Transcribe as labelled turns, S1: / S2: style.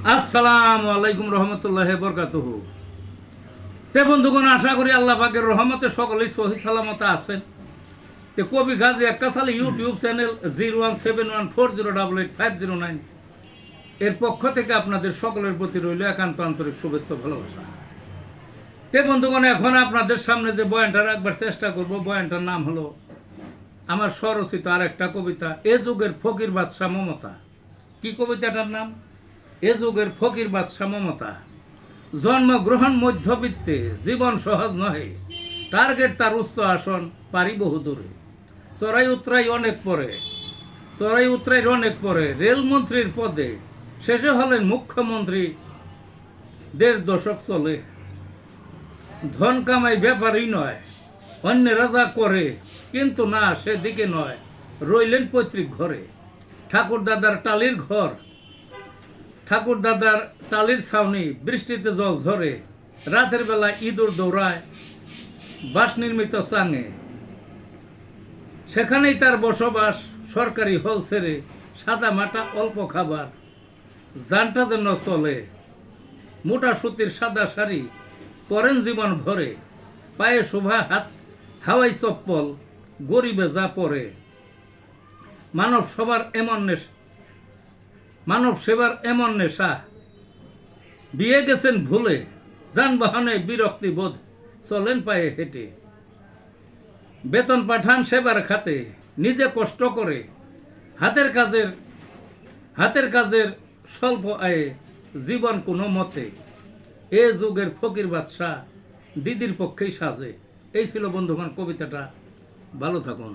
S1: আসসালামু আলাইকুম রহমতুল্লাহ বরকাতুহু। তে বন্ধুগণ, আশা করি আল্লাহ পাকের রহমতে সকলেই সহি সালামতে আছেন। তে কবি গাজী একটা সালে ইউটিউব চ্যানেল 017140885009 এর পক্ষ থেকে আপনাদের সকলের প্রতি রইল একান্ত আন্তরিক শুভেচ্ছা ভালোবাসা। তে বন্ধুগণ, এখন আপনাদের সামনে যে বয়ানটা রাখবার চেষ্টা করব, বয়ানটার নাম হলো আমার স্বরচিত আর একটা কবিতা, এ যুগের ফকির বাদশাহ মমতা। কি কবিতাটার নাম? এ যুগের ফকির বাদশাহ মমতা। জন্মগ্রহণ মধ্যবিত্তে, জীবন সহজ নহে, টার্গেট তার উচ্চ আসন, পারি বহু দূরে। চড়াই উতরাই অনেক পরে রেলমন্ত্রীর পদে, শেষে হলেন মুখ্যমন্ত্রী। 1.5 দশক চলে, ধন কামাই ব্যাপারই নয়, অন্যেরা যা করে কিন্তু না সেদিকে নয়, রইলেন পৈতৃক ঘরে। ঠাকুর দাদার টালির ছাউনি, বৃষ্টিতে জল ঝরে, রাতের বেলা ইঁদুর দৌড়ায় বাঁশ নির্মিত চাঙে। সেখানেই তার বসবাস, সরকারি হল ছেড়ে, সাদা মাটা অল্প খাবার, জানটা যেন চলে। মোটা সুতির সাদা শাড়ি পরেন জীবন ভরে, পায়ে শোভা হাওয়াই চপ্পল, গরিবে যা পরে। মানব সেবার এমন নেশা, বিয়ে গেছেন ভুলে, যানবাহনে বিরক্তি বোধ, চলেন পায়ে হেঁটে। বেতন পাঠান সেবার খাতে, নিজে কষ্ট করে, হাতের কাজের স্বল্প আয়ে, জীবন কোনো মতে। এ যুগের ফকির বাদশাহ দিদির পক্ষেই সাজে। এই ছিল বন্ধুগণ কবিতাটা। ভালো থাকুন।